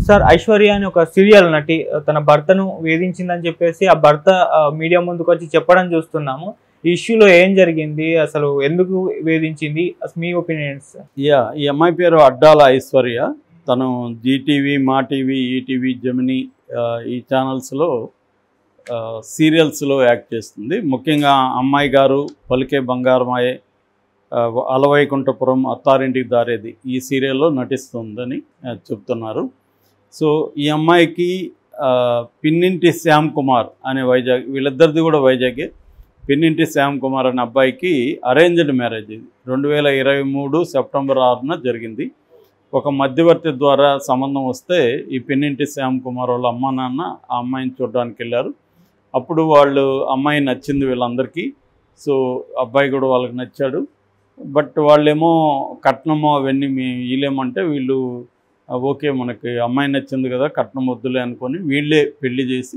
Sir Aishwarya అని ఒక serial నటి తన భర్తను వేధించిందని చెప్పేసి ఆ భర్త మీడియా ముందుకు వచ్చి చెప్పడం చూస్తున్నాము. ఈ ఇష్యూలో ఏం జరిగింది, అసలు ఎందుకు వేధించింది, అసలు మీ ఒపీనియన్స్? ఈ అమ్మాయి పేరు అడ్డాల ఐశ్వర్య. తను జీటీవీ, మా టీవీ, ఈటీవీ, జెమినీ ఈ ఛానల్స్లో సీరియల్స్లో యాక్ట్ చేస్తుంది. ముఖ్యంగా అమ్మాయి గారు పలికే బంగారమాయే, అలవైకుంఠపురం, అత్తారింటికి దారేది ఈ సీరియల్లో నటిస్తుందని చెప్తున్నారు. సో ఈ అమ్మాయికి పిన్నింటి శ్యామ్ కుమార్ అనే వైజాగ్, వీళ్ళిద్దరిది కూడా వైజాగే, పిన్నింటి శ్యామ్ కుమార్ అనే అబ్బాయికి అరేంజ్డ్ మ్యారేజ్. ఇది 2023 సెప్టెంబర్ 6న జరిగింది. ఒక మధ్యవర్తి ద్వారా సంబంధం వస్తే ఈ పిన్నింటి శ్యామ్ కుమార్ వాళ్ళ అమ్మ నాన్న ఆ అమ్మాయిని చూడడానికి వెళ్ళారు. అప్పుడు వాళ్ళు అమ్మాయి నచ్చింది వీళ్ళందరికీ. సో అబ్బాయి కూడా వాళ్ళకి నచ్చాడు. బట్ వాళ్ళేమో కట్నమో అవన్నీ వీళ్ళేమంటే వీళ్ళు ఓకే మనకి అమ్మాయి నచ్చింది కదా కట్నం వద్దులే అనుకొని వీళ్ళే పెళ్లి చేసి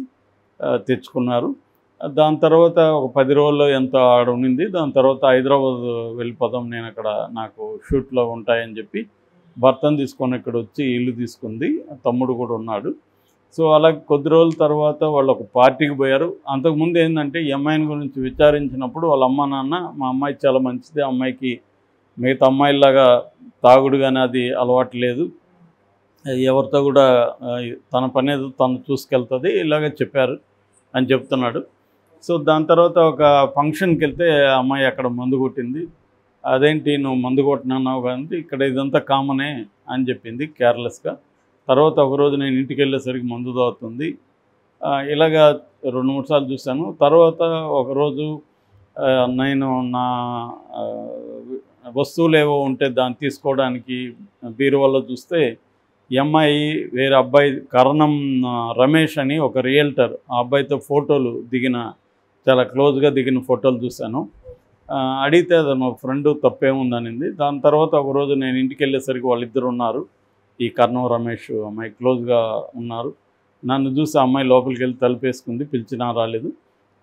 తెచ్చుకున్నారు. దాని తర్వాత ఒక 10 రోజుల్లో ఎంత ఆడ ఉండింది. దాని తర్వాత హైదరాబాద్ వెళ్ళిపోదాం, నేను అక్కడ నాకు షూట్లో ఉంటాయని చెప్పి భర్తను తీసుకొని ఇక్కడ వచ్చి ఇల్లు తీసుకుంది. తమ్ముడు కూడా ఉన్నాడు. సో అలా కొద్ది రోజుల తర్వాత వాళ్ళు ఒక పార్టీకి పోయారు. అంతకుముందు ఏంటంటే ఈ అమ్మాయిని గురించి విచారించినప్పుడు వాళ్ళ అమ్మ నాన్న మా అమ్మాయి చాలా మంచిది, అమ్మాయికి మిగతా అమ్మాయిలాగా తాగుడు కానీ అది అలవాటు లేదు, ఎవరితో కూడా తన పని ఏదో తను చూసుకెళ్తుంది ఇలాగ చెప్పారు అని చెప్తున్నాడు. సో దాని తర్వాత ఒక ఫంక్షన్కి వెళ్తే అమ్మాయి అక్కడ మందు కొట్టింది. అదేంటి నువ్వు మందు కొట్టినన్నావు కానీ ఇక్కడ ఇదంతా కామనే అని చెప్పింది కేర్లెస్గా. తర్వాత ఒకరోజు నేను ఇంటికి వెళ్ళేసరికి మందు తాగుతుంది. ఇలాగా 2-3 సార్లు చూశాను. తర్వాత ఒకరోజు నేను నా వస్తువులు ఏవో ఉంటే దాన్ని తీసుకోవడానికి బీరువాలో చూస్తే ఈ అమ్మాయి వేరే అబ్బాయి కరణం రమేష్ అని ఒక రియల్టర్, ఆ అబ్బాయితో ఫోటోలు దిగిన, చాలా క్లోజ్గా దిగిన ఫోటోలు చూశాను. అడిగితే అది మా ఫ్రెండ్ తప్పేముందనింది. దాని తర్వాత ఒకరోజు నేను ఇంటికి వెళ్ళేసరికి వాళ్ళిద్దరు ఉన్నారు, ఈ కర్ణం రమేష్ అమ్మాయి క్లోజ్గా ఉన్నారు. నన్ను చూసి ఆ అమ్మాయి లోపలికి వెళ్ళి తలుపేసుకుంది, పిలిచినా రాలేదు.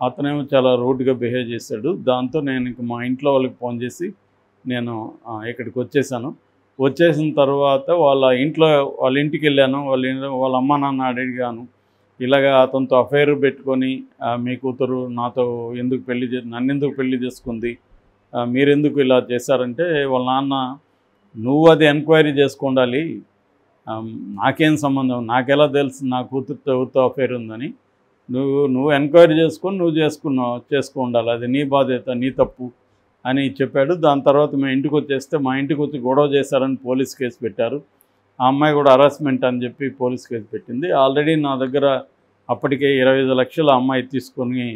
అతనేమో చాలా రూడ్గా బిహేవ్ చేశాడు. దాంతో నేను ఇంక మా ఇంట్లో వాళ్ళకి ఫోన్ చేసి నేను ఇక్కడికి వచ్చేసాను. వచ్చేసిన తర్వాత వాళ్ళ ఇంటికి వెళ్ళాను. వాళ్ళ అమ్మ నాన్న అడిగాను, ఇలాగా అతనితో అఫైర్ పెట్టుకొని మీ కూతురు నాతో నన్ను ఎందుకు పెళ్లి చేసుకుంది, మీరెందుకు ఇలా చేశారంటే వాళ్ళ నాన్న, నువ్వు అది ఎంక్వైరీ చేసుకుండాలి, నాకేం సంబంధం, నాకెలా తెలుసు నా కూతురుతో ఎవరితో అఫైర్ ఉందని, నువ్వు ఎంక్వైరీ చేసుకొని నువ్వు చేసుకో ఉండాలి, అది నీ బాధ్యత, నీ తప్పు అని చెప్పాడు. దాని తర్వాత మేము ఇంటికి వచ్చేస్తే మా ఇంటికి వచ్చి గొడవ చేశారని పోలీస్ కేసు పెట్టారు. ఆ అమ్మాయి కూడా హరాస్మెంట్ అని చెప్పి పోలీస్ కేసు పెట్టింది. ఆల్రెడీ నా దగ్గర అప్పటికే 25 లక్షలు అమ్మాయి తీసుకొని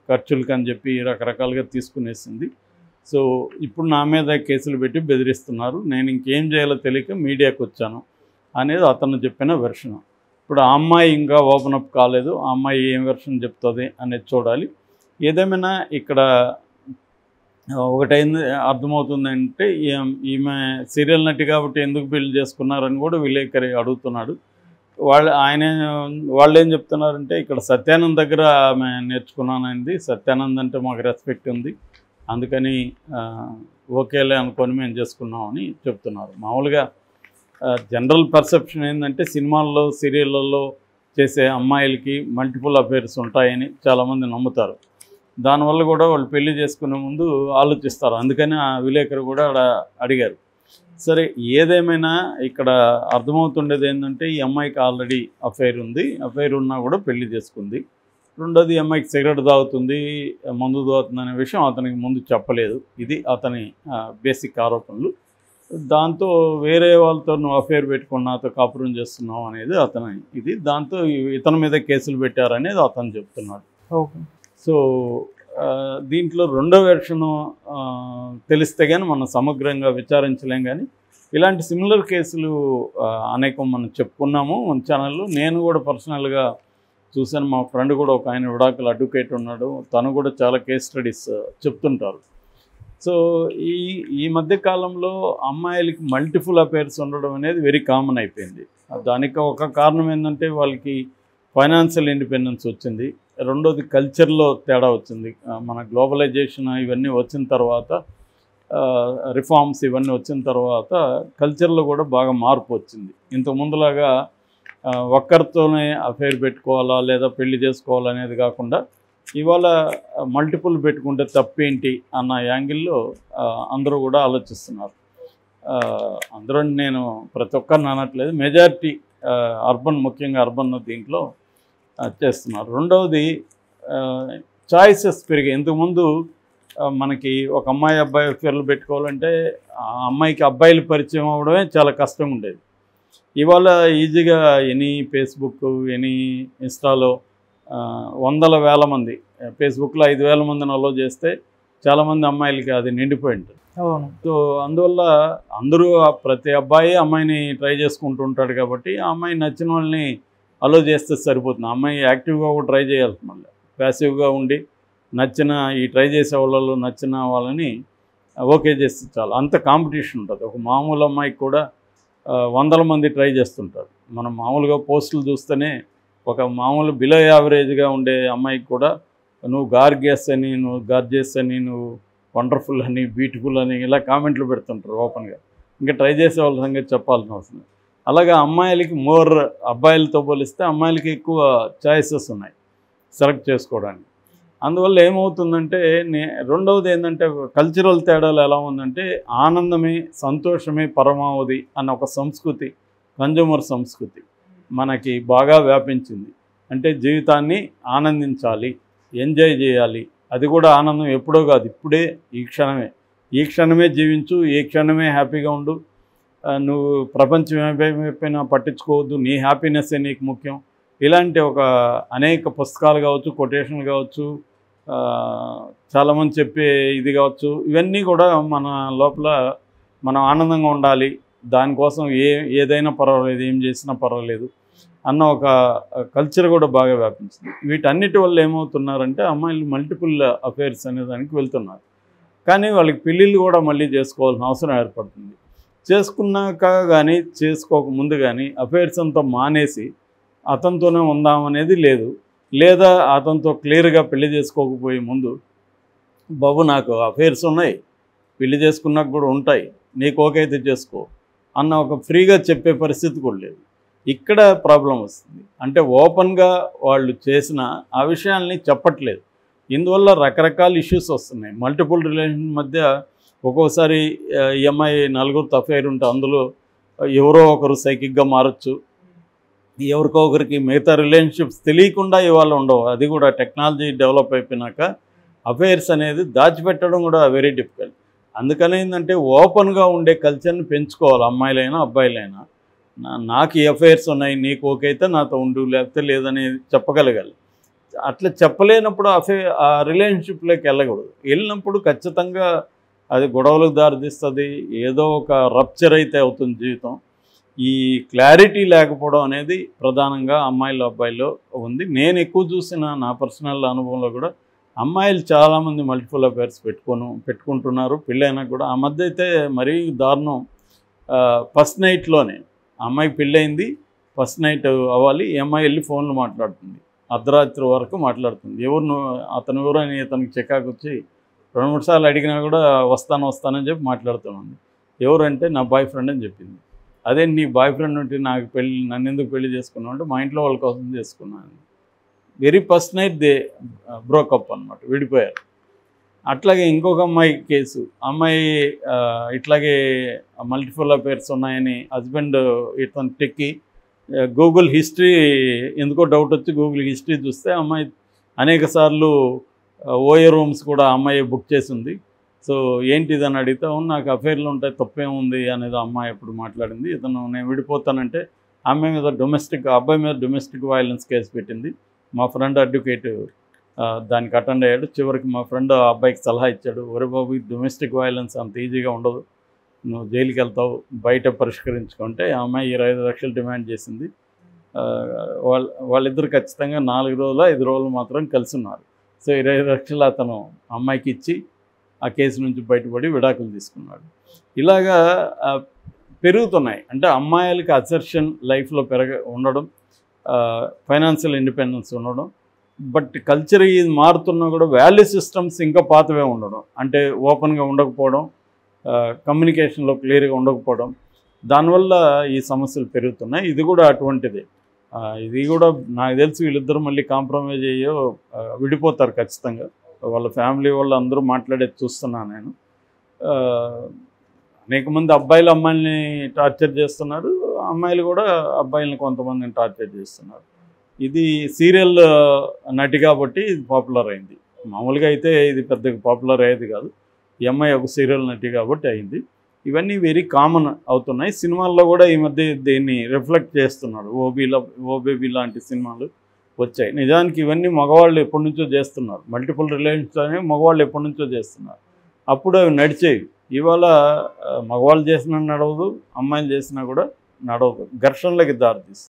ఖర్చులకి అని చెప్పి రకరకాలుగా తీసుకునేసింది. సో ఇప్పుడు నా మీద కేసులు పెట్టి బెదిరిస్తున్నారు. నేను ఇంకేం చేయాలో తెలియక మీడియాకి వచ్చాను అనేది అతను చెప్పిన వెర్షన్. ఇప్పుడు ఆ అమ్మాయి ఇంకా ఓపెన్ అప్ కాలేదు. ఆ అమ్మాయి ఏం వెర్షన్ చెప్తుంది అనేది చూడాలి. ఏదేమైనా ఇక్కడ ఒకటైంది అర్థమవుతుందంటే ఈమె సీరియల్ నటి కాబట్టి ఎందుకు పెళ్లి చేసుకున్నారని కూడా విలేకరి అడుగుతున్నాడు. వాళ్ళు ఏం చెప్తున్నారంటే ఇక్కడ సత్యానంద్ దగ్గర ఆమె నేర్చుకున్నానండి, సత్యానంద్ అంటే మాకు రెస్పెక్ట్ ఉంది, అందుకని ఓకేలే అనుకొని మేము చేసుకున్నామని చెప్తున్నారు. మామూలుగా జనరల్ పర్సెప్షన్ ఏంటంటే సినిమాల్లో సీరియళ్ళల్లో చేసే అమ్మాయిలకి మల్టిపుల్ అఫైర్స్ ఉంటాయని చాలామంది నమ్ముతారు. దానివల్ల కూడా వాళ్ళు పెళ్లి చేసుకునే ముందు ఆలోచిస్తారు. అందుకని ఆ విలేకరు కూడా అడిగారు. సరే ఏదేమైనా ఇక్కడ అర్థమవుతుండేది ఏంటంటే ఈ అమ్మాయికి ఆల్రెడీ అఫైర్ ఉంది, అఫైర్ ఉన్నా కూడా పెళ్లి చేసుకుంది. రెండోది ఈ అమ్మాయికి సిగరెట్ తాగుతుంది, మందు తాగుతుంది అనే విషయం అతనికి ముందు చెప్పలేదు. ఇది అతని బేసిక్ ఆరోపణలు. దాంతో వేరే వాళ్ళతో నువ్వు అఫైర్ పెట్టుకుని నాతో కాపురం చేస్తున్నావు అనేది ఇది. దాంతో ఇతని మీద కేసులు పెట్టారనేది అతను చెప్తున్నాడు. ఓకే. సో దీంట్లో రెండో వెర్షను తెలిస్తే కానీ మనం సమగ్రంగా విచారించలేం. కానీ ఇలాంటి సిమిలర్ కేసులు అనేకం మనం చెప్పుకున్నాము మన ఛానల్లో. నేను కూడా పర్సనల్గా చూశాను. మా ఫ్రెండ్ కూడా ఒక ఆయన విడాకుల అడ్వకేట్ ఉన్నాడు, తను కూడా చాలా కేస్ స్టడీస్ చెప్తుంటారు. సో ఈ మధ్య కాలంలో అమ్మాయిలకి మల్టిపుల్ అఫైర్స్ ఉండడం అనేది వెరీ కామన్ అయిపోయింది. దానికి ఒక కారణం ఏంటంటే వాళ్ళకి ఫైనాన్షియల్ ఇండిపెండెన్స్ వచ్చింది. రెండోది కల్చర్లో తేడా వచ్చింది. మన గ్లోబలైజేషన్ ఇవన్నీ వచ్చిన తర్వాత, రిఫార్మ్స్ ఇవన్నీ వచ్చిన తర్వాత కల్చర్లో కూడా బాగా మార్పు వచ్చింది. ఇంతకుముందులాగా ఒక్కరితోనే అఫేర్ పెట్టుకోవాలా లేదా పెళ్లి చేసుకోవాలా అనేది కాకుండా ఇవాళ మల్టిపుల్ పెట్టుకుంటే తప్పేంటి అన్న యాంగిల్లో అందరూ కూడా ఆలోచిస్తున్నారు. అందరూ నేను ప్రతి ఒక్కరిని అనట్లేదు, మెజారిటీ అర్బన్, ముఖ్యంగా అర్బన్ దీంట్లో చేస్తున్నారు. రెండవది చాయిసెస్ పెరిగాయి. ఇంతకుముందు మనకి ఒక అమ్మాయి అబ్బాయి అఫేర్లు పెట్టుకోవాలంటే ఆ అమ్మాయికి అబ్బాయిలు పరిచయం అవ్వడమే చాలా కష్టంగా ఉండేది. ఇవాళ ఈజీగా ఎనీ ఫేస్బుక్, ఎనీ ఇన్స్టాలో వందల వేల మంది, ఫేస్బుక్లో 5,000 మందిని అలో చేస్తే చాలామంది అమ్మాయిలకి అది నిండిపోయి ఉంటుంది. సో అందువల్ల అందరూ ప్రతి అబ్బాయి అమ్మాయిని ట్రై చేసుకుంటూ ఉంటాడు కాబట్టి ఆ అమ్మాయి నచ్చిన వాళ్ళని అలో చేస్తే సరిపోతుంది. ఆ అమ్మాయి యాక్టివ్గా కూడా ట్రై చేయాల్సి, మళ్ళీ ప్యాసివ్గా ఉండి నచ్చిన ఈ ట్రై చేసే వాళ్ళలో నచ్చిన వాళ్ళని ఓకే చేస్తే చాలు. అంత కాంపిటీషన్ ఉంటుంది. ఒక మామూలు అమ్మాయికి కూడా వందల మంది ట్రై చేస్తుంటారు. మనం మామూలుగా పోస్టులు చూస్తేనే ఒక మామూలు బిలో యావరేజ్గా ఉండే అమ్మాయికి కూడా నువ్వు గార్జియస్ అని, నువ్వు గార్జియస్ అని, నువ్వు వండర్ఫుల్ అని, బ్యూటిఫుల్ అని ఇలా కామెంట్లు పెడుతుంటారు ఓపెన్గా. ఇంకా ట్రై చేసే వాళ్ళ సంగతి చెప్పాల్సిన అవసరం. అలాగే అమ్మాయిలకి మోర్, అబ్బాయిలతో పోలిస్తే అమ్మాయిలకి ఎక్కువ చాయిసెస్ ఉన్నాయి సెలెక్ట్ చేసుకోవడానికి. అందువల్ల ఏమవుతుందంటే రెండవది ఏంటంటే కల్చరల్ తేడాలు ఎలా ఉందంటే ఆనందమే, సంతోషమే పరమావధి అన్న ఒక సంస్కృతి, కన్జ్యూమర్ సంస్కృతి మనకి బాగా వ్యాపించింది. అంటే జీవితాన్ని ఆనందించాలి, ఎంజాయ్ చేయాలి. అది కూడా ఆనందం ఎప్పుడో కాదు, ఇప్పుడే, ఈ క్షణమే జీవించు, ఈ క్షణమే హ్యాపీగా ఉండు. నువ్వు ప్రపంచం ఏమైపోయినా పట్టించుకోవద్దు, నీ హ్యాపీనెస్సే నీకు ముఖ్యం. ఇలాంటి ఒక అనేక పుస్తకాలు కావచ్చు, కొటేషన్లు కావచ్చు, చాలామంది చెప్పే ఇది కావచ్చు, ఇవన్నీ కూడా మన లోపల మనం ఆనందంగా ఉండాలి, దానికోసం ఏదైనా పర్వాలేదు, ఏం చేసినా పర్వాలేదు అన్న ఒక కల్చర్ కూడా బాగా వ్యాపించింది. వీటన్నిటి వల్ల ఏమవుతున్నారంటే అమ్మాయిలు మల్టిపుల్ అఫైర్స్ అనే దానికి వెళ్తున్నారు. కానీ వాళ్ళకి పెళ్ళిళ్ళు కూడా మళ్ళీ చేసుకోవాల్సిన అవసరం ఏర్పడుతుంది. చేసుకున్నాక కానీ చేసుకోకముందు కానీ అఫైర్స్ అంతా మానేసి అతనితోనే ఉందామనేది లేదు. లేదా అతనితో క్లియర్గా పెళ్లి చేసుకోకపోయే ముందు, బాబు నాకు అఫైర్స్ ఉన్నాయి, పెళ్లి చేసుకున్నాక కూడా ఉంటాయి, నీకు ఓకే అయితే చేసుకో అన్న ఒక ఫ్రీగా చెప్పే పరిస్థితి కూడా లేదు. ఇక్కడ ప్రాబ్లం వస్తుంది. అంటే ఓపెన్గా వాళ్ళు చేసిన ఆ విషయాల్ని చెప్పట్లేదు. ఇందువల్ల రకరకాల ఇష్యూస్ వస్తున్నాయి. మల్టిపుల్ రిలేషన్ మధ్య ఒక్కోసారి ఈ అమ్మాయి నలుగురితో అఫైర్ ఉంటే అందులో ఎవరో ఒకరు సైకిక్గా మారచ్చు, ఎవరికో ఒకరికి మిగతా రిలేషన్షిప్స్ తెలియకుండా ఇవాళ ఉండవు. అది కూడా టెక్నాలజీ డెవలప్ అయిపోయినాక అఫైర్స్ అనేది దాచిపెట్టడం కూడా వెరీ డిఫికల్ట్. అందుకని ఏంటంటే ఓపెన్గా ఉండే కల్చర్ని పెంచుకోవాలి. అమ్మాయిలైనా అబ్బాయిలైనా నాకు ఈ అఫైర్స్ ఉన్నాయి, నీకు ఓకే అయితే నాతో ఉండు, లేకపోతే లేదని చెప్పగలగాలి. అట్లా చెప్పలేనప్పుడు ఆ రిలేషన్షిప్లోకి వెళ్ళకూడదు. వెళ్ళినప్పుడు ఖచ్చితంగా అది గొడవలకు దారితీస్తుంది, ఏదో ఒక రప్చర్ అయితే అవుతుంది జీవితం. ఈ క్లారిటీ లేకపోవడం అనేది ప్రధానంగా అమ్మాయిలు అబ్బాయిలో ఉంది. నేను ఎక్కువ చూసిన నా పర్సనల్ అనుభవంలో కూడా అమ్మాయిలు చాలామంది మల్టిపుల్ అఫైర్స్ పెట్టుకుంటున్నారు. పెళ్ళైనా కూడా ఆ మధ్య అయితే మరీ దారుణం. ఫస్ట్ నైట్లోనే అమ్మాయికి పెళ్ళయింది, ఫస్ట్ నైట్ అవ్వాలి, ఈ అమ్మాయి వెళ్ళి ఫోన్లు మాట్లాడుతుంది, అర్ధరాత్రి వరకు మాట్లాడుతుంది. అతను ఎవరు అని అతనికి చికాకు వచ్చి 2-3 సార్లు అడిగినా కూడా వస్తానని చెప్పి మాట్లాడుతున్నాను. ఎవరంటే నా బాయ్ ఫ్రెండ్ అని చెప్పింది. అదే నీ బాయ్ ఫ్రెండ్ ఉంటే నన్ను ఎందుకు పెళ్లి చేసుకున్నావు అంటే మా ఇంట్లో వాళ్ళ కోసం చేసుకున్నాను. Very first night they broke up అనమాట, విడిపోయారు. అట్లాగే ఇంకొక అమ్మాయి కేసు, అమ్మాయి ఇట్లాగే మల్టిపుల్ అఫైర్స్ ఉన్నాయని హస్బెండ్ ఇతను టెక్కి గూగుల్ హిస్టరీ ఎందుకో డౌట్ వచ్చి గూగుల్ హిస్టరీ చూస్తే అమ్మాయి అనేక సార్లు ఓఏ రూమ్స్ కూడా అమ్మాయి బుక్ చేసింది. సో ఏంటిదని అడిగితే నాకు అఫైర్లు ఉంటాయి, తప్పేముంది అనేది అమ్మాయి ఎప్పుడు మాట్లాడింది. ఇతను నేను విడిపోతానంటే అమ్మాయి మీద అబ్బాయి మీద డొమెస్టిక్ వైలెన్స్ కేసు పెట్టింది. మా ఫ్రెండ్ అడ్వకేట్ దానికి అటెండ్ అయ్యాడు. చివరికి మా ఫ్రెండ్ ఆ అబ్బాయికి సలహా ఇచ్చాడు, ఒరే బాబు డొమెస్టిక్ వైలెన్స్ అంత ఈజీగా ఉండదు, నువ్వు జైలుకి వెళ్తావు, బయట పరిష్కరించుకుంటే ఆ అమ్మాయి 25 లక్షలు డిమాండ్ చేసింది. వాళ్ళిద్దరు ఖచ్చితంగా 4 రోజులు 5 రోజులు మాత్రం కలిసి ఉన్నారు. సో 25 లక్షలు అతను అమ్మాయికి ఇచ్చి ఆ కేసు నుంచి బయటపడి విడాకులు తీసుకున్నాడు. ఇలాగా పెరుగుతున్నాయి. అంటే అమ్మాయిలకి అసర్షన్ లైఫ్లో ఉండడం, ఫైనాన్షియల్ ఇండిపెండెన్స్ ఉండడం. బట్ కల్చర్ ఇది మారుతున్నా కూడా వాల్యూ సిస్టమ్స్ ఇంకా పాతవే ఉండడం. అంటే ఓపెన్గా ఉండకపోవడం, కమ్యూనికేషన్లో క్లియర్గా ఉండకపోవడం, దానివల్ల ఈ సమస్యలు పెరుగుతున్నాయి. ఇది కూడా అటువంటిదే. ఇది కూడా నాకు తెలిసి వీళ్ళిద్దరు మళ్ళీ కాంప్రమైజ్ అయ్యో విడిపోతారు ఖచ్చితంగా. వాళ్ళ ఫ్యామిలీ వాళ్ళు అందరూ మాట్లాడేది చూస్తున్నాను నేను. అనేక మంది అబ్బాయిలు అమ్మాయిల్ని టార్చర్ చేస్తున్నారు, అమ్మాయిలు కూడా అబ్బాయిల్ని కొంతమందిని టార్చర్ చేస్తున్నారు. ఇది సీరియల్ నటి కాబట్టి ఇది పాపులర్ అయింది. మామూలుగా అయితే ఇది పెద్దగా పాపులర్ అయ్యేది కాదు. ఈ అమ్మాయి ఒక సీరియల్ నటి కాబట్టి అయింది. ఇవన్నీ వెరీ కామన్ అవుతున్నాయి. సినిమాల్లో కూడా ఈ మధ్య దీన్ని రిఫ్లెక్ట్ చేస్తున్నాడు. ఓ బేబీ లాంటి సినిమాలు వచ్చాయి. నిజానికి ఇవన్నీ మగవాళ్ళు ఎప్పటి నుంచో చేస్తున్నారు. మల్టిపుల్ రిలేషన్స్ అనేవి మగవాళ్ళు ఎప్పటి నుంచో చేస్తున్నారు. అప్పుడు అవి నడిచేవి. ఇవాళ మగవాళ్ళు చేసినా నడవదు, అమ్మాయిలు చేసినా కూడా నడవదు, ఘర్షణలకి దారితీస్తుంది.